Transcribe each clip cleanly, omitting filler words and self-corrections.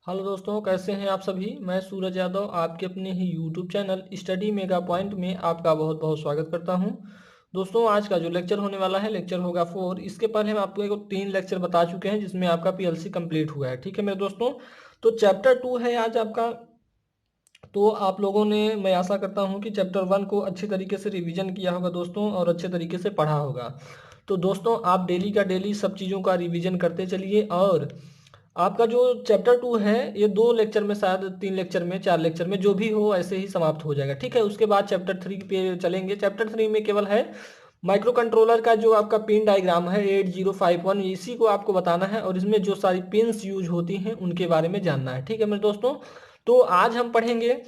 Hello दोस्तों, कैसे हैं आप सभी। मैं सूरज यादव आपके अपने ही YouTube channel study mega point में आपका बहुत बहुत स्वागत करता हूं। दोस्तों, आज का जो लेक्चर होने वाला है लेक्चर होगा 4। इसके पहले हम आपको एक 3 लेक्चर बता चुके हैं जिसमें आपका पीएलसी कंप्लीट हुआ है। ठीक है मेरे दोस्तों, तो चैप्टर 2 है आज आपका। तो आप लोगों ने, मैं आशा करता हूं कि चैप्टर 1 को अच्छे तरीके से रिवीजन किया होगा दोस्तों, और अच्छे तरीके से पढ़ा होगा। तो दोस्तों, आप डेली का डेली सब चीज़ों का रिवीजन करते चलिए। और आपका जो चैप्टर 2 है ये 2 लेक्चर में, शायद 3 लेक्चर में, 4 लेक्चर में, जो भी हो ऐसे ही समाप्त हो जाएगा। ठीक है, उसके बाद चैप्टर 3 पे चलेंगे। चैप्टर 3 में केवल है माइक्रो कंट्रोलर का जो आपका पिन डायग्राम है 8051, इसी को आपको बताना है, और इसमें जो सारी पिन्स यूज होती हैं उनके बारे में जानना है। ठीक है मेरे दोस्तों, तो आज हम पढ़ेंगे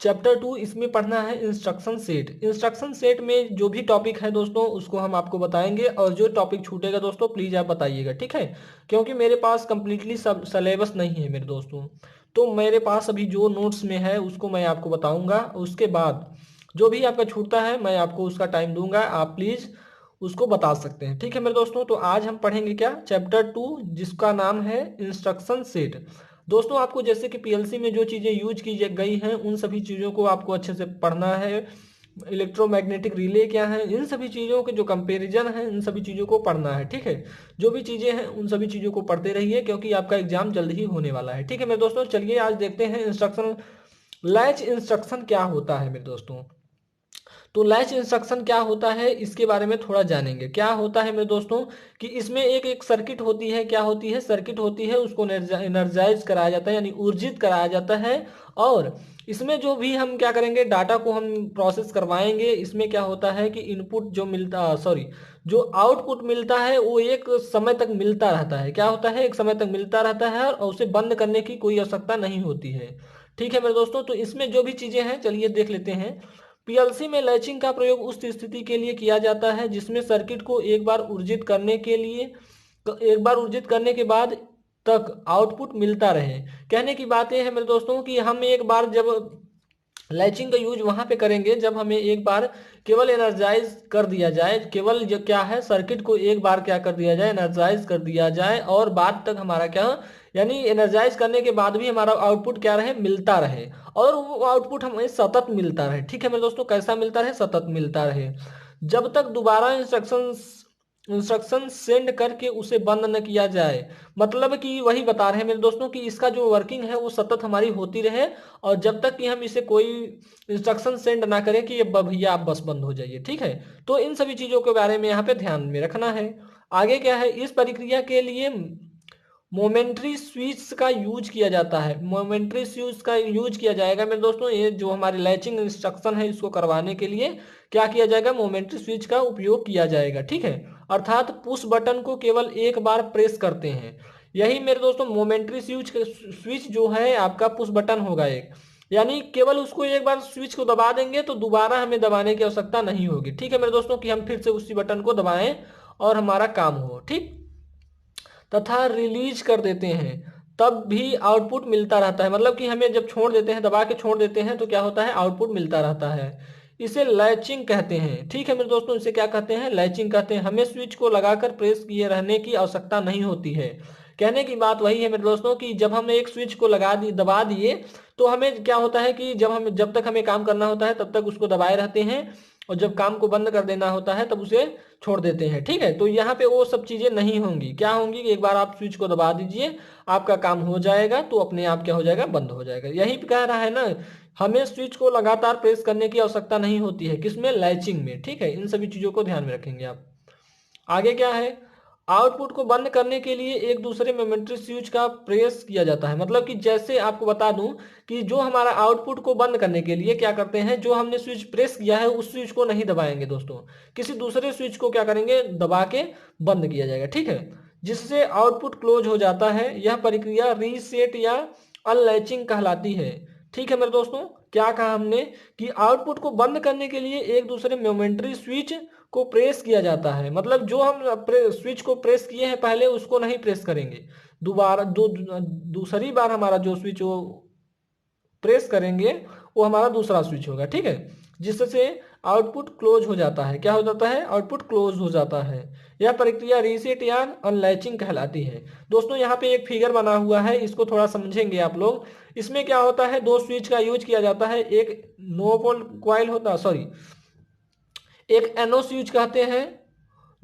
चैप्टर 2। इसमें पढ़ना है इंस्ट्रक्शन सेट। इंस्ट्रक्शन सेट में जो भी टॉपिक है दोस्तों उसको हम आपको बताएंगे, और जो टॉपिक छूटेगा दोस्तों प्लीज़ आप बताइएगा। ठीक है, क्योंकि मेरे पास कंप्लीटली सब सिलेबस नहीं है मेरे दोस्तों। तो मेरे पास अभी जो नोट्स में है उसको मैं आपको बताऊंगा। उसके बाद जो भी आपका छूटता है मैं आपको उसका टाइम दूंगा, आप प्लीज़ उसको बता सकते हैं। ठीक है मेरे दोस्तों, तो आज हम पढ़ेंगे क्या, चैप्टर 2, जिसका नाम है इंस्ट्रक्शन सेट। दोस्तों, आपको जैसे कि पीएलसी में जो चीज़ें यूज की गई हैं उन सभी चीज़ों को आपको अच्छे से पढ़ना है। इलेक्ट्रोमैग्नेटिक रिले क्या है, इन सभी चीज़ों के जो कंपैरिजन है इन सभी चीज़ों को पढ़ना है। ठीक है, जो भी चीज़ें हैं उन सभी चीज़ों को पढ़ते रहिए, क्योंकि आपका एग्जाम जल्द ही होने वाला है। ठीक है मेरे दोस्तों, चलिए आज देखते हैं इंस्ट्रक्शन लैच इंस्ट्रक्शन क्या होता है मेरे दोस्तों। तो लैच इंस्ट्रक्शन क्या होता है इसके बारे में थोड़ा जानेंगे। क्या होता है मेरे दोस्तों कि इसमें एक एक सर्किट होती है। क्या होती है? सर्किट होती है, उसको एनर्जाइज कराया जाता है, यानी ऊर्जित कराया जाता है। और इसमें जो भी हम क्या करेंगे, डाटा को हम प्रोसेस करवाएंगे। इसमें क्या होता है कि इनपुट जो मिलता, सॉरी, जो आउटपुट मिलता है वो एक समय तक मिलता रहता है। क्या होता है? एक समय तक मिलता रहता है, और उसे बंद करने की कोई आवश्यकता नहीं होती है। ठीक है मेरे दोस्तों, तो इसमें जो भी चीज़ें हैं चलिए देख लेते हैं। पीएलसी में लैचिंग का प्रयोग उस स्थिति के लिए किया जाता है जिसमें सर्किट को एक बार ऊर्जित करने के बाद तक आउटपुट मिलता रहे। कहने की बात यह है मेरे दोस्तों कि हम एक बार जब लैचिंग का यूज वहां पे करेंगे जब हमें एक बार केवल एनर्जाइज कर दिया जाए, केवल जो क्या है सर्किट को एक बार क्या कर दिया जाए, एनर्जाइज कर दिया जाए, और बाद तक हमारा क्या, यानी एनर्जाइज करने के बाद भी हमारा आउटपुट क्या रहे, मिलता रहे, और वो आउटपुट हमें सतत मिलता रहे। ठीक है मेरे दोस्तों, कैसा मिलता रहे? सतत मिलता रहे, जब तक दोबारा इंस्ट्रक्शन सेंड करके उसे बंद न किया जाए। मतलब कि वही बता रहे हैं मेरे दोस्तों कि इसका जो वर्किंग है वो सतत हमारी होती रहे, और जब तक कि हम इसे कोई इंस्ट्रक्शन सेंड ना करें कि ये भैया आप बस बंद हो जाइए। ठीक है, तो इन सभी चीज़ों के बारे में यहाँ पे ध्यान में रखना है। आगे क्या है, इस प्रक्रिया के लिए मोमेंट्री स्विच का यूज किया जाता है। मोमेंट्री स्विच का यूज किया जाएगा मेरे दोस्तों, ये जो हमारी लैचिंग इंस्ट्रक्शन है इसको करवाने के लिए क्या किया जाएगा, मोमेंट्री स्विच का उपयोग किया जाएगा। ठीक है, अर्थात पुश बटन को केवल एक बार प्रेस करते हैं। यही मेरे दोस्तों मोमेंट्री स्विच जो है आपका पुश बटन होगा एक, यानी केवल उसको एक बार स्विच को दबा देंगे तो दोबारा हमें दबाने की आवश्यकता नहीं होगी। ठीक है मेरे दोस्तों, कि हम फिर से उसी बटन को दबाएं और हमारा काम हो। ठीक, तथा रिलीज कर देते हैं तब भी आउटपुट मिलता रहता है। मतलब कि हमें जब छोड़ देते हैं, दबा के छोड़ देते हैं, तो क्या होता है, आउटपुट मिलता रहता है। इसे लैचिंग कहते हैं। ठीक है मेरे दोस्तों, इसे क्या कहते हैं, लैचिंग कहते हैं। हमें स्विच को लगाकर प्रेस किए रहने की आवश्यकता नहीं होती है। कहने की बात वही है मेरे दोस्तों कि जब हम एक स्विच को लगा दी, दबा दिए, तो हमें क्या होता है कि जब तक हमें काम करना होता है तब तक उसको दबाए रहते हैं, और जब काम को बंद कर देना होता है तब उसे छोड़ देते हैं। ठीक है, तो यहाँ पे वो सब चीजें नहीं होंगी। क्या होंगी कि एक बार आप स्विच को दबा दीजिए, आपका काम हो जाएगा, तो अपने आप क्या हो जाएगा, बंद हो जाएगा। यही कह रहा है ना, हमें स्विच को लगातार प्रेस करने की आवश्यकता नहीं होती है। किसमें? लैचिंग में। ठीक है, इन सभी चीजों को ध्यान में रखेंगे आप। आगे क्या है, आउटपुट को बंद करने के लिए एक दूसरे मोमेंट्री स्विच का प्रेस किया जाता है। मतलब कि जैसे आपको बता दूं कि जो हमारा आउटपुट को बंद करने के लिए क्या करते हैं, जो हमने स्विच प्रेस किया है उस स्विच को नहीं दबाएंगे दोस्तों, किसी दूसरे स्विच को क्या करेंगे, दबा के बंद किया जाएगा। ठीक है, जिससे आउटपुट क्लोज हो जाता है। यह प्रक्रिया रीसेट या अनलैचिंग कहलाती है। ठीक है मेरे दोस्तों, क्या कहा हमने कि आउटपुट को बंद करने के लिए एक दूसरे मोमेंट्री स्विच को प्रेस किया जाता है। मतलब जो हम स्विच को प्रेस किए हैं पहले उसको नहीं प्रेस करेंगे, दोबारा दूसरी बार हमारा जो स्विच वो प्रेस करेंगे वो हमारा दूसरा स्विच होगा। ठीक है, जिससे आउटपुट क्लोज हो जाता है। क्या हो जाता है? आउटपुट क्लोज हो जाता है। यह प्रक्रिया रीसेट या अनलैचिंग कहलाती है। दोस्तों यहाँ पे एक फिगर बना हुआ है, इसको थोड़ा समझेंगे आप लोग। इसमें क्या होता है, दो स्विच का यूज किया जाता है। एक नो पोल क्वाइल होता है, सॉरी, एक एनओ स्विच कहते हैं,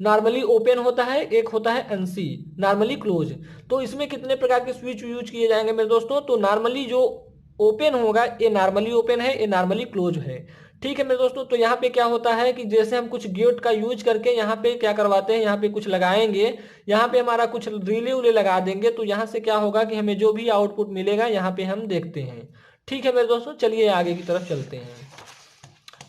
नॉर्मली ओपन होता है, एक होता है एनसी, नॉर्मली क्लोज। तो इसमें कितने प्रकार के स्विच यूज किए जाएंगे मेरे दोस्तों? तो नॉर्मली जो ओपन होगा ये नॉर्मली ओपन है, ये नॉर्मली क्लोज है। ठीक है मेरे दोस्तों। तो यहाँ पे क्या होता है कि जैसे हम कुछ गेट का यूज करके यहाँ पे क्या करवाते हैं, यहाँ पे कुछ लगाएंगे, यहाँ पे हमारा कुछ रिले उले लगा देंगे, तो यहाँ से क्या होगा कि हमें जो भी आउटपुट मिलेगा यहाँ पे हम देखते हैं। ठीक है मेरे दोस्तों, चलिए आगे की तरफ चलते हैं।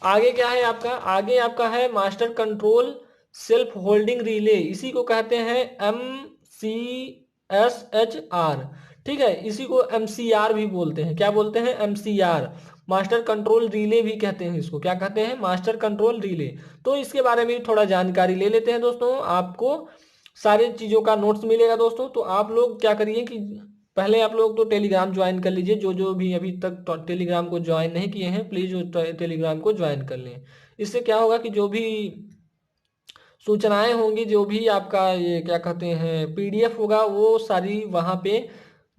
आगे क्या है आपका? आगे आपका है master control self holding relay, इसी को कहते हैं MCSHR। ठीक है, इसी को MCR भी बोलते हैं। क्या बोलते हैं? MCR, मास्टर कंट्रोल रिले भी कहते हैं इसको। क्या कहते हैं? Master control relay. तो इसके बारे में थोड़ा जानकारी ले लेते हैं दोस्तों। आपको सारी चीज़ों का नोट्स मिलेगा दोस्तों। तो आप लोग क्या करिए कि पहले आप लोग तो टेलीग्राम ज्वाइन कर लीजिए। जो जो भी अभी तक टेलीग्राम को ज्वाइन नहीं किए हैं, प्लीज़ टेलीग्राम को ज्वाइन कर लें। इससे क्या होगा कि जो भी सूचनाएं होंगी, जो भी आपका ये क्या कहते हैं पीडीएफ होगा, वो सारी वहाँ पे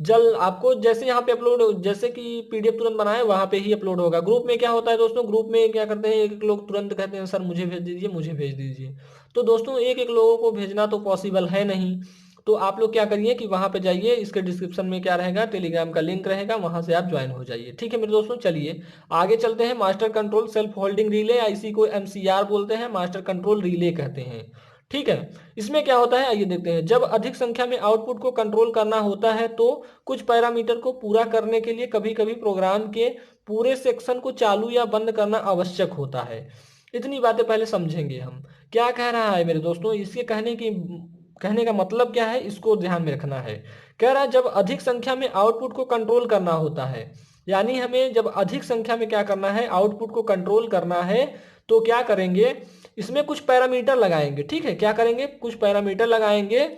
जल आपको जैसे यहाँ पे अपलोड, जैसे कि पीडीएफ तुरंत बनाए वहाँ पे ही अपलोड होगा। ग्रुप में क्या होता है दोस्तों, ग्रुप में क्या करते हैं, एक एक लोग तुरंत कहते हैं सर मुझे भेज दीजिए, मुझे भेज दीजिए। तो दोस्तों एक एक लोगों को भेजना तो पॉसिबल है नहीं। तो आप लोग क्या करिए कि वहाँ पे जाइए, इसके डिस्क्रिप्शन में क्या रहेगा, टेलीग्राम का लिंक रहेगा, वहाँ से आप ज्वाइन हो जाइए। ठीक है मेरे दोस्तों, चलिए आगे चलते हैं। Master control self holding relay, या इसी को MCR बोलते हैं, मास्टर कंट्रोल रिले कहते हैं। ठीक है, इसमें क्या होता है आइए देखते हैं। जब अधिक संख्या में आउटपुट को कंट्रोल करना होता है तो कुछ पैरामीटर को पूरा करने के लिए कभी कभी प्रोग्राम के पूरे सेक्शन को चालू या बंद करना आवश्यक होता है। इतनी बातें पहले समझेंगे हम। क्या कह रहा है मेरे दोस्तों, इसके कहने का मतलब क्या है, इसको ध्यान में रखना है। कह रहा है जब अधिक संख्या में आउटपुट को कंट्रोल करना होता है, यानी हमें जब अधिक संख्या में क्या करना है, आउटपुट को कंट्रोल करना है, तो क्या करेंगे, इसमें कुछ पैरामीटर लगाएंगे। ठीक है, क्या करेंगे, कुछ पैरामीटर लगाएंगे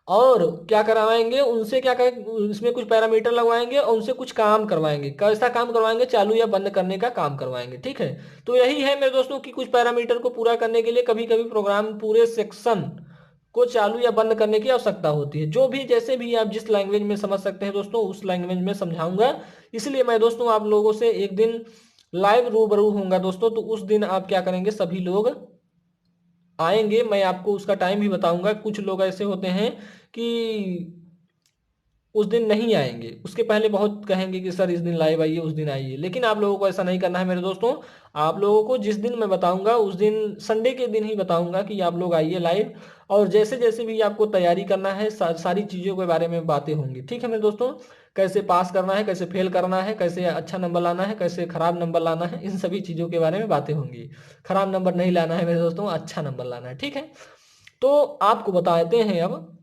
और क्या करवाएंगे उनसे, क्या करें, इसमें कुछ पैरामीटर लगवाएंगे और उनसे कुछ काम करवाएंगे। कैसा काम करवाएंगे? चालू या बंद करने का काम करवाएंगे। ठीक है, तो यही है मेरे दोस्तों कि कुछ पैरामीटर को पूरा करने के लिए कभी कभी प्रोग्राम पूरे सेक्शन को चालू या बंद करने की आवश्यकता होती है। जो भी जैसे भी आप जिस लैंग्वेज में समझ सकते हैं दोस्तों, उस लैंग्वेज में समझाऊंगा। इसलिए मैं दोस्तों आप लोगों से एक दिन लाइव रूबरू होऊंगा दोस्तों। तो उस दिन आप क्या करेंगे, सभी लोग आएंगे, मैं आपको उसका टाइम भी बताऊंगा। कुछ लोग ऐसे होते हैं कि उस दिन नहीं आएंगे, उसके पहले बहुत कहेंगे कि सर इस दिन लाइव आइए, उस दिन आइए। लेकिन आप लोगों को ऐसा नहीं करना है मेरे दोस्तों। आप लोगों को जिस दिन मैं बताऊंगा उस दिन, संडे के दिन ही बताऊंगा कि आप लोग आइए लाइव। और जैसे जैसे भी आपको तैयारी करना है, सारी चीज़ों के बारे में बातें होंगी। ठीक है मेरे दोस्तों, कैसे पास करना है, कैसे फेल करना है, कैसे अच्छा नंबर लाना है, कैसे खराब नंबर लाना है, इन सभी चीज़ों के बारे में बातें होंगी। खराब नंबर नहीं लाना है मेरे दोस्तों, अच्छा नंबर लाना है। ठीक है, तो आपको बताते हैं। अब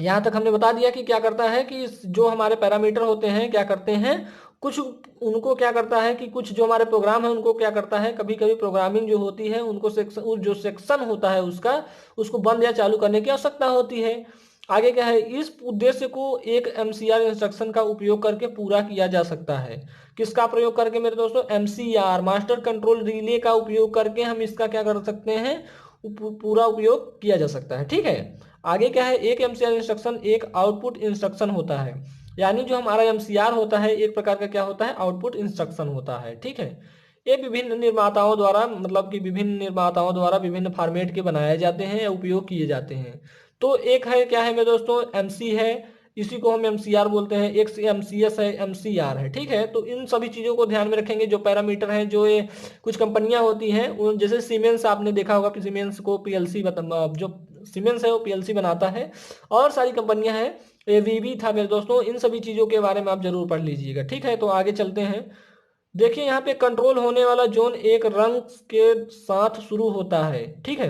यहाँ तक हमने बता दिया कि क्या करता है कि जो हमारे पैरामीटर होते हैं क्या करते हैं, कुछ उनको क्या करता है कि कुछ जो हमारे प्रोग्राम है उनको क्या करता है, कभी कभी प्रोग्रामिंग जो होती है उनको सेक्शन, जो सेक्शन होता है उसका, उसको बंद या चालू करने की आवश्यकता होती है। आगे क्या है, इस उद्देश्य को एक MCR इंस्ट्रक्शन का उपयोग करके पूरा किया जा सकता है। किसका प्रयोग करके मेरे दोस्तों? MCR, मास्टर कंट्रोल रिले का उपयोग करके हम इसका क्या कर सकते हैं, पूरा उपयोग किया जा सकता है। ठीक है, आगे क्या है, एक MCR इंस्ट्रक्शन एक आउटपुट इंस्ट्रक्शन होता है। यानी जो हमारा MCR होता है एक प्रकार का क्या होता है, आउटपुट इंस्ट्रक्शन होता है। ठीक है, ये विभिन्न निर्माताओं द्वारा, मतलब कि विभिन्न निर्माताओं द्वारा विभिन्न फॉर्मेट के बनाए जाते हैं या उपयोग किए जाते हैं। तो एक है क्या है मेरे दोस्तों, MC है, इसी को हम MCR बोलते हैं। एक MCS है, MCR है। ठीक है, तो इन सभी चीज़ों को ध्यान में रखेंगे। जो पैरामीटर हैं, जो ये कुछ कंपनियां होती हैं, जैसे सीमेंस आपने देखा होगा कि सीमेंस को PLC जो सीमेंस है वो PLC बनाता है, और सारी कंपनियां हैं, ABB था मेरे दोस्तों। इन सभी चीज़ों के बारे में आप जरूर पढ़ लीजिएगा। ठीक है, तो आगे चलते हैं। देखिए यहाँ पे कंट्रोल होने वाला जोन एक रंग के साथ शुरू होता है। ठीक है,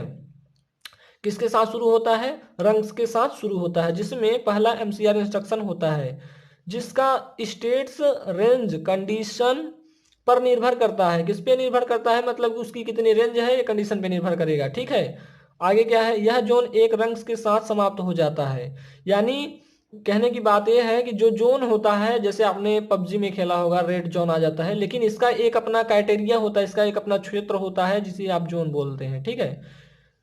किसके साथ शुरू होता है, रंग्स के साथ शुरू होता है, जिसमें पहला MCR इंस्ट्रक्शन होता है जिसका स्टेट्स रेंज कंडीशन पर निर्भर करता है। किस पे निर्भर करता है, मतलब उसकी कितनी रेंज है ये कंडीशन पे निर्भर करेगा। ठीक है, आगे क्या है, यह जोन एक रंग के साथ समाप्त हो जाता है। यानी कहने की बात यह है कि जो जोन होता है, जैसे आपने पबजी में खेला होगा, रेड जोन आ जाता है, लेकिन इसका एक अपना क्राइटेरिया होता है, इसका एक अपना क्षेत्र होता है जिसे आप जोन बोलते हैं। ठीक है,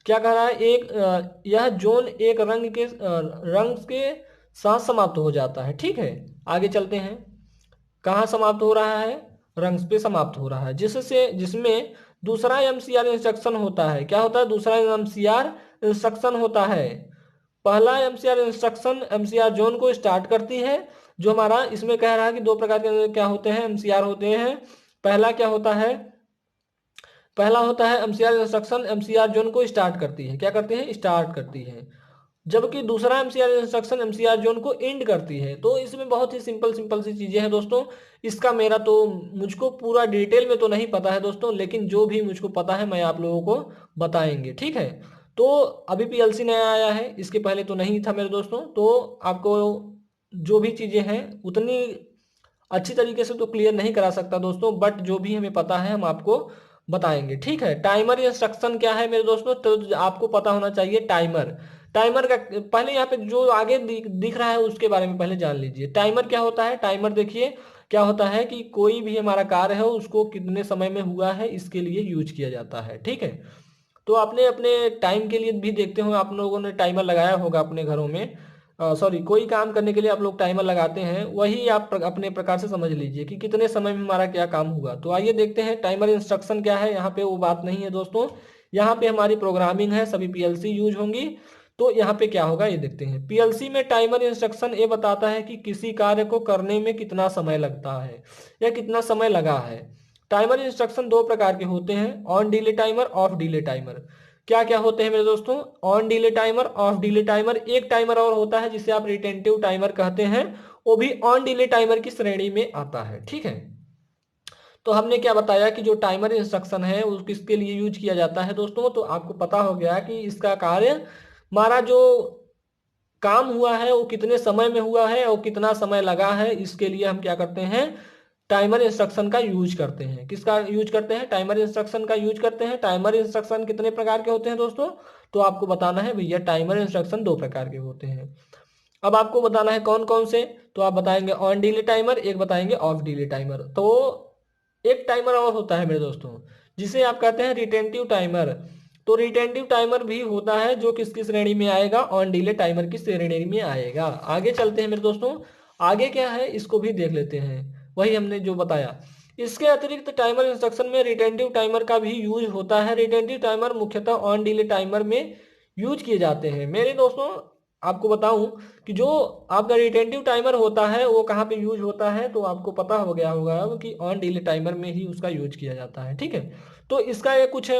क्या कह रहा है, यह जोन एक रंग के साथ समाप्त हो जाता है। ठीक है, आगे चलते हैं। कहाँ समाप्त हो रहा है? रंग पे समाप्त हो रहा है, जिसमें दूसरा एमसीआर इंस्ट्रक्शन होता है। क्या होता है? दूसरा एमसीआर इंस्ट्रक्शन होता है। पहला एमसीआर इंस्ट्रक्शन एमसीआर जोन को स्टार्ट करती है। जो हमारा इसमें कह रहा है कि दो प्रकार के क्या होते हैं, एमसीआर होते हैं। पहला क्या होता है? पहला होता है एमसीआर इंस्ट्रक्शन एमसीआर जोन को स्टार्ट करती है। क्या करती है? स्टार्ट करती है। जबकि दूसरा एमसीआर इंस्ट्रक्शन एमसीआर जोन को एंड करती है। तो इसमें बहुत ही सिंपल सिंपल सी चीजें हैं दोस्तों। इसका मेरा तो मुझको पूरा डिटेल में तो नहीं पता है दोस्तों, लेकिन जो भी मुझको पता है मैं आप लोगों को बताएंगे। ठीक है, तो अभी पीएलसी नया आया है, इसके पहले तो नहीं था मेरे दोस्तों। तो आपको जो भी चीजें हैं उतनी अच्छी तरीके से तो क्लियर नहीं करा सकता दोस्तों, बट जो भी हमें पता है हम आपको बताएंगे। ठीक है, टाइमर इंस्ट्रक्शन क्या है मेरे दोस्तों? तो आपको पता होना चाहिए टाइमर। टाइमर का पहले यहाँ पे जो आगे दिख रहा है उसके बारे में पहले जान लीजिए। टाइमर क्या होता है? टाइमर देखिए क्या होता है कि कोई भी हमारा कार्य है उसको कितने समय में हुआ है इसके लिए यूज किया जाता है। ठीक है, तो आपने अपने टाइम के लिए भी देखते हो, आप लोगों ने टाइमर लगाया होगा अपने घरों में। सॉरी, कोई काम करने के लिए आप लोग टाइमर लगाते हैं, वही आप अपने प्रकार से समझ लीजिए कि कितने समय में हमारा क्या काम हुआ। तो आइए देखते हैं टाइमर इंस्ट्रक्शन क्या है। यहाँ पे वो बात नहीं है दोस्तों, यहाँ पे हमारी प्रोग्रामिंग है, सभी पीएलसी यूज होंगी। तो यहाँ पे क्या होगा ये देखते हैं। पीएलसी में टाइमर इंस्ट्रक्शन ये बताता है कि किसी कार्य को करने में कितना समय लगता है या कितना समय लगा है। टाइमर इंस्ट्रक्शन दो प्रकार के होते हैं, on delay timer, of delay timer. क्या क्या होते हैं मेरे दोस्तों? On delay timer, of delay timer. एक टाइमर और होता है जिसे आप रिटेंटिव टाइमर कहते हैं, वो भी ऑन डिले टाइमर की श्रेणी में आता है। ठीक है, तो हमने क्या बताया कि जो टाइमर इंस्ट्रक्शन है वो किसके लिए यूज किया जाता है दोस्तों? तो आपको पता हो गया कि इसका कार्य, हमारा जो काम हुआ है वो कितने समय में हुआ है और कितना समय लगा है, इसके लिए हम क्या करते हैं? टाइमर इंस्ट्रक्शन का यूज करते हैं। किसका यूज करते हैं? टाइमर इंस्ट्रक्शन का यूज करते हैं। टाइमर इंस्ट्रक्शन कितने प्रकार के होते हैं दोस्तों? तो आपको बताना है भैया, टाइमर इंस्ट्रक्शन दो प्रकार के होते हैं। अब आपको बताना है कौन कौन से, तो आप बताएंगे ऑन डिले टाइमर, एक बताएंगे ऑफ डिले टाइमर। तो एक टाइमर और होता है मेरे दोस्तों जिसे आप कहते हैं रिटेंटिव टाइमर। तो रिटेंटिव टाइमर भी होता है जो किसकी श्रेणी में आएगा? ऑन डिले टाइमर की श्रेणी में आएगा। आगे चलते हैं मेरे दोस्तों, आगे क्या है इसको भी देख लेते हैं। वही हमने जो बताया, इसके अतिरिक्त टाइमर इंस्ट्रक्शन में रिटेंटिव टाइमर का भी यूज होता है। रिटेंटिव टाइमर मुख्यतः ऑन डिले टाइमर में यूज किए जाते हैं। मेरे दोस्तों आपको बताऊं कि जो आपका रिटेंटिव टाइमर होता है वो कहाँ पे यूज होता है, तो आपको पता हो गया होगा अब कि ऑन डिले टाइमर में ही उसका यूज किया जाता है। ठीक है, तो इसका ये कुछ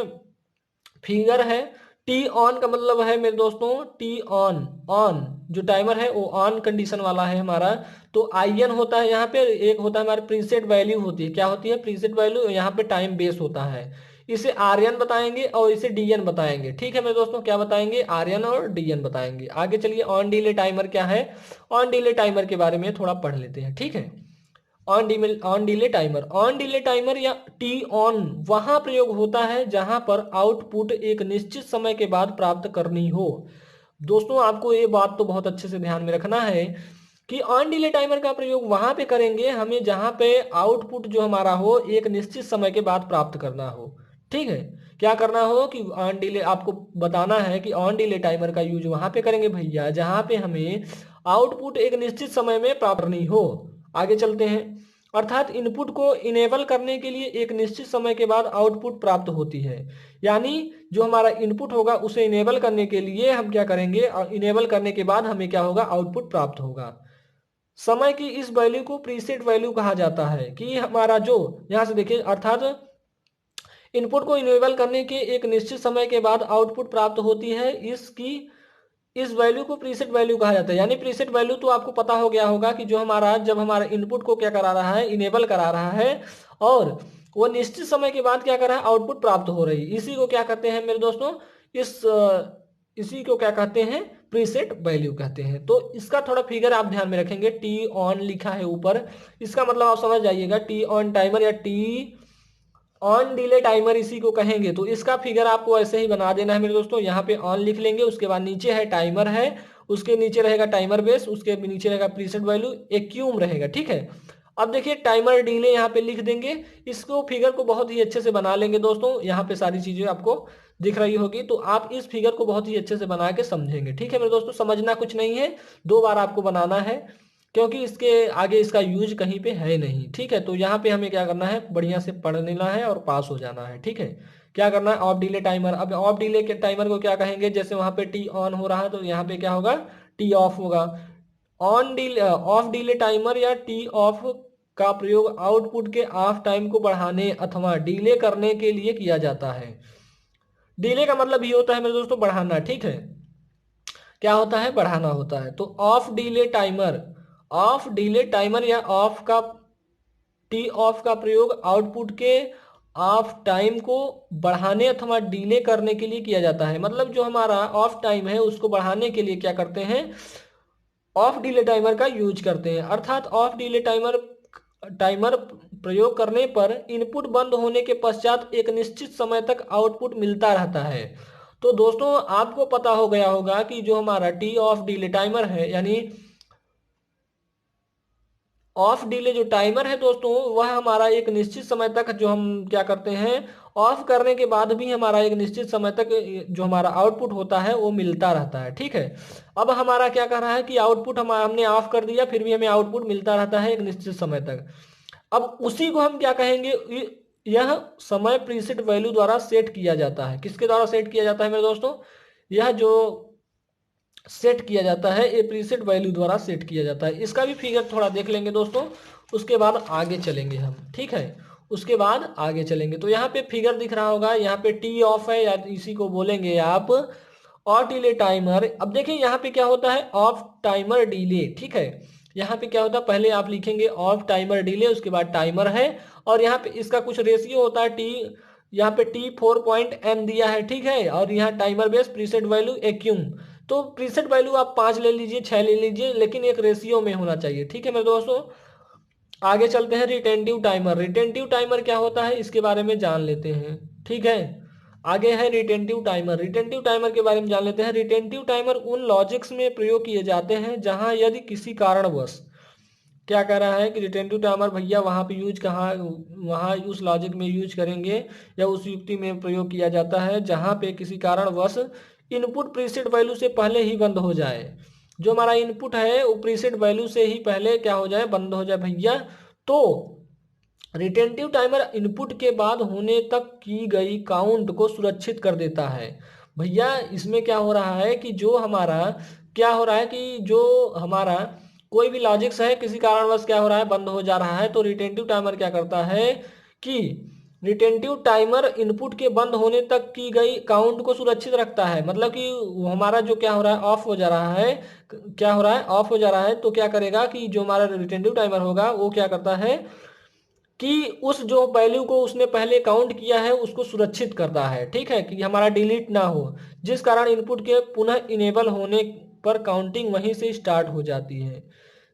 फिगर है। टी ऑन का मतलब है मेरे दोस्तों, टी ऑन, ऑन जो टाइमर है वो ऑन कंडीशन वाला है हमारा। तो आई एन होता है यहाँ पे, एक होता है हमारे प्रीसेट वैल्यू होती है। क्या होती है? Preset value. यहाँ पे टाइम बेस होता है, इसे आर एन बताएंगे और इसे डी एन बताएंगे। ठीक है मेरे दोस्तों, क्या बताएंगे? आर एन और डी एन बताएंगे। आगे चलिए, ऑन डिले टाइमर क्या है? ऑन डिले टाइमर के बारे में थोड़ा पढ़ लेते हैं। ठीक है, ऑन डिले टाइमर या टी ऑन वहां प्रयोग होता है जहां पर आउटपुट एक निश्चित समय के बाद प्राप्त करनी हो। दोस्तों आपको ये बात तो बहुत अच्छे से ध्यान में रखना है कि ऑन डिले टाइमर का प्रयोग वहां पे करेंगे हमें जहां पे आउटपुट जो हमारा हो एक निश्चित समय के बाद प्राप्त करना हो। ठीक है, क्या करना हो कि ऑन डिले, आपको बताना है कि ऑन डिले टाइमर का यूज वहां पे करेंगे भैया जहां पे हमें आउटपुट एक निश्चित समय में प्राप्त करनी हो। आगे चलते हैं, अर्थात इनपुट को इनेबल करने के लिए एक निश्चित समय के बाद आउटपुट प्राप्त होती है। यानी जो हमारा इनपुट होगा उसे इनेबल करने के लिए हम क्या करेंगे, और इनेबल करने के बाद हमें क्या होगा? आउटपुट प्राप्त होगा। समय की इस वैल्यू को प्रीसेट वैल्यू कहा जाता है कि हमारा जो, यहां से देखिए, अर्थात इनपुट को इनेबल करने के एक निश्चित समय के बाद आउटपुट प्राप्त होती है, इसकी इस वैल्यू को प्रीसेट वैल्यू कहा जाता है। यानी प्रीसेट वैल्यू तो आपको पता हो गया होगा कि जो हमारा, जब हमारा इनपुट को क्या करा रहा है? इनेबल करा रहा है, और वो निश्चित समय के बाद क्या कर रहा है? आउटपुट प्राप्त हो रही है। इसी को क्या कहते हैं मेरे दोस्तों? इसी को क्या कहते हैं? प्रीसेट वैल्यू कहते हैं। तो इसका थोड़ा फिगर आप ध्यान में रखेंगे, टी ऑन लिखा है ऊपर, इसका मतलब आप समझ जाइएगा टी ऑन टाइमर या टी ऑन डिले टाइमर इसी को कहेंगे। तो इसका फिगर आपको ऐसे ही बना देना है मेरे दोस्तों। यहाँ पे ऑन लिख लेंगे, उसके बाद नीचे है टाइमर है, उसके नीचे रहेगा टाइमर बेस, उसके नीचे रहेगा प्रीसेट वैल्यू, एक्यूम रहेगा। ठीक है, अब देखिए टाइमर डिले यहाँ पे लिख देंगे, इसको फिगर को बहुत ही अच्छे से बना लेंगे दोस्तों। यहाँ पे सारी चीजें आपको दिख रही होगी, तो आप इस फिगर को बहुत ही अच्छे से बना के समझेंगे। ठीक है मेरे दोस्तों, समझना कुछ नहीं है, 2 बार आपको बनाना है, क्योंकि इसके आगे इसका यूज कहीं पे है नहीं। ठीक है, तो यहाँ पे हमें क्या करना है, बढ़िया से पढ़ लेना है और पास हो जाना है। ठीक है, क्या करना है, ऑफ डिले टाइमर। अब ऑफ डिले के टाइमर को क्या कहेंगे, जैसे वहां पे टी ऑन हो रहा है तो यहाँ पे क्या होगा, टी ऑफ होगा। On delay of delay timer या टी ऑफ का प्रयोग आउटपुट के ऑफ टाइम को बढ़ाने अथवा डिले करने के लिए किया जाता है। डिले का मतलब ये होता है मेरे दोस्तों बढ़ाना। ठीक है, क्या होता है, बढ़ाना होता है। तो of delay timer, of delay timer या ऑफ का टी ऑफ का प्रयोग आउटपुट के ऑफ टाइम को बढ़ाने अथवा डिले करने के लिए किया जाता है। मतलब जो हमारा ऑफ टाइम है उसको बढ़ाने के लिए क्या करते हैं, ऑफ डिले टाइमर का यूज करते हैं। अर्थात ऑफ डिले टाइमर टाइमर प्रयोग करने पर इनपुट बंद होने के पश्चात एक निश्चित समय तक आउटपुट मिलता रहता है। तो दोस्तों आपको पता हो गया होगा कि जो हमारा टी ऑफ डिले टाइमर है, यानी ऑफ डिले जो टाइमर है दोस्तों, वह हमारा एक निश्चित समय तक जो हम क्या करते हैं, ऑफ करने के बाद भी हमारा एक निश्चित समय तक जो हमारा आउटपुट होता है वो मिलता रहता है। ठीक है, अब हमारा क्या कर रहा है कि आउटपुट हमने ऑफ कर दिया, फिर भी हमें आउटपुट मिलता रहता है एक निश्चित समय तक। अब उसी को हम क्या कहेंगे, यह समय प्रीसेट वैल्यू द्वारा सेट किया जाता है। किसके द्वारा सेट किया जाता है मेरे दोस्तों, यह जो सेट किया जाता है ये प्रीसेट वैल्यू द्वारा सेट किया जाता है। इसका भी फिगर थोड़ा देख लेंगे दोस्तों, उसके बाद आगे चलेंगे हम। ठीक है, उसके बाद आगे चलेंगे। तो यहाँ पे फिगर दिख रहा होगा, यहाँ पे टी ऑफ है या इसी को बोलेंगे आप ऑफ डिले टाइमर। अब देखिए यहाँ पे क्या होता है, ऑफ टाइमर डिले। ठीक है, यहाँ पे क्या होता है, पहले आप लिखेंगे ऑफ टाइमर डिले, उसके बाद टाइमर है, और यहाँ पे इसका कुछ रेशियो होता है टी, यहाँ पे टी 4.n दिया है। ठीक है, और यहाँ टाइमर बेस प्रीसेट वैल्यू एक्यूम। तो प्रीसेट वैल्यू आप 5 ले लीजिए, 6 ले लीजिए, लेकिन एक रेशियो में होना चाहिए। ठीक है मेरे दोस्तों, आगे चलते हैं रिटेंटिव टाइमर। रिटेंटिव टाइमर क्या होता है इसके बारे में जान लेते हैं। ठीक है, आगे है रिटेंटिव टाइमर। रिटेंटिव टाइमर के बारे में जान लेते हैं। रिटेंटिव टाइमर उन लॉजिक्स में प्रयोग किए जाते हैं जहां यदि किसी कारणवश, क्या कह रहा है कि रिटेंटिव टाइमर भैया वहां पे यूज कहाँ, वहां उस लॉजिक में यूज करेंगे या उस युक्ति में प्रयोग किया जाता है जहां पे किसी कारणवश इनपुट प्रीसेट वैल्यू से पहले ही बंद हो जाए। जो हमारा इनपुट है वो प्रीसेट वैल्यू से ही पहले क्या हो जाए, बंद हो जाए भैया। तो रिटेंटिव टाइमर इनपुट के बाद होने तक की गई काउंट को सुरक्षित कर देता है। भैया इसमें क्या हो रहा है कि जो हमारा क्या हो रहा है कि जो हमारा कोई भी लॉजिक्स है किसी कारणवश क्या हो रहा है, बंद हो जा रहा है, तो रिटेंटिव टाइमर क्या करता है कि रिटेंटिव टाइमर इनपुट के बंद होने तक की गई काउंट को सुरक्षित रखता है। मतलब कि हमारा जो क्या हो रहा है, ऑफ हो जा रहा है, क्या हो रहा है, ऑफ हो जा रहा है, तो क्या करेगा कि जो हमारा रिटेंटिव टाइमर होगा वो क्या करता है कि उस जो वैल्यू को उसने पहले काउंट किया है उसको सुरक्षित करता है। ठीक है, कि हमारा डिलीट ना हो, जिस कारण इनपुट के पुनः इनेबल होने पर काउंटिंग वहीं से स्टार्ट हो जाती है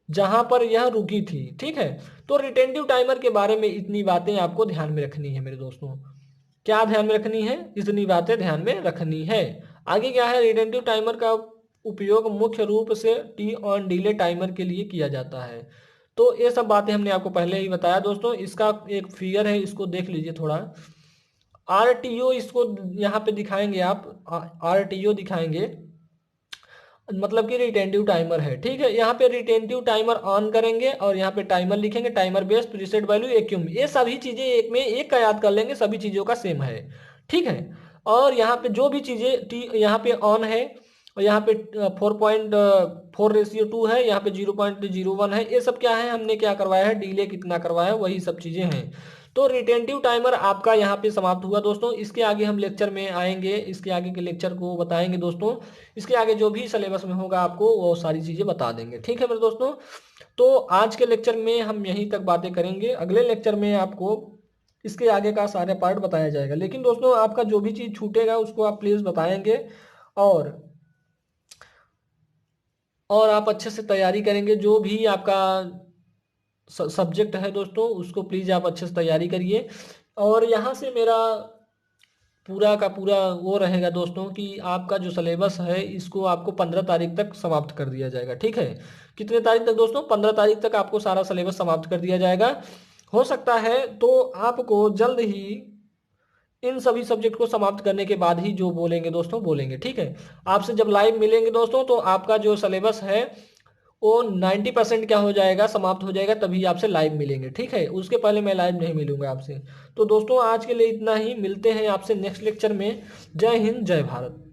जहां पर यह रुकी थी। ठीक है, तो रिटेंटिव टाइमर के बारे में इतनी बातें आपको ध्यान में रखनी है मेरे दोस्तों। क्या ध्यान में रखनी है, इतनी बातें ध्यान में रखनी है। आगे क्या है, रिटेंटिव टाइमर का उपयोग मुख्य रूप से टी ऑन डिले टाइमर के लिए किया जाता है। तो ये सब बातें हमने आपको पहले ही बताया दोस्तों। इसका एक फिगर है, इसको देख लीजिए थोड़ा। आरटीओ इसको यहाँ पे दिखाएंगे आप, आरटीओ दिखाएंगे, मतलब कि रिटेंटिव टाइमर है। ठीक है, यहाँ पे रिटेंटिव टाइमर ऑन करेंगे और यहाँ पे टाइमर लिखेंगे, टाइमर बेस प्रीसेट वैल्यू एक्यूम। ये सभी चीजें एक में एक का याद कर लेंगे, सभी चीजों का सेम है। ठीक है, और यहाँ पे जो भी चीजें टी यहाँ पे ऑन है, और यहाँ पे 4.4:2 है, यहाँ पे 0.01 है, ये सब क्या है, हमने क्या करवाया है, डिले कितना करवाया है, वही सब चीजें हैं। तो रिटेंटिव टाइमर आपका यहाँ पे समाप्त हुआ दोस्तों। इसके आगे हम लेक्चर में आएंगे, इसके आगे के लेक्चर को बताएंगे दोस्तों। इसके आगे जो भी सिलेबस में होगा आपको वो सारी चीजें बता देंगे। ठीक है मेरे दोस्तों, तो आज के लेक्चर में हम यहीं तक बातें करेंगे। अगले लेक्चर में आपको इसके आगे का सारे पार्ट बताया जाएगा। लेकिन दोस्तों आपका जो भी चीज छूटेगा उसको आप प्लीज बताएंगे, और आप अच्छे से तैयारी करेंगे। जो भी आपका सब्जेक्ट है दोस्तों उसको प्लीज आप अच्छे से तैयारी करिए। और यहाँ से मेरा पूरा का पूरा वो रहेगा दोस्तों कि आपका जो सिलेबस है इसको आपको 15 तारीख तक समाप्त कर दिया जाएगा। ठीक है, कितने तारीख तक दोस्तों? 15 तारीख तक आपको सारा सिलेबस समाप्त कर दिया जाएगा। हो सकता है तो आपको जल्द ही इन सभी सब्जेक्ट को समाप्त करने के बाद ही जो बोलेंगे दोस्तों बोलेंगे। ठीक है, आपसे जब लाइव मिलेंगे दोस्तों तो आपका जो सिलेबस है वो 90% क्या हो जाएगा, समाप्त हो जाएगा, तभी आपसे लाइव मिलेंगे। ठीक है, उसके पहले मैं लाइव नहीं मिलूंगा आपसे। तो दोस्तों आज के लिए इतना ही, मिलते हैं आपसे नेक्स्ट लेक्चर में। जय हिंद, जय भारत।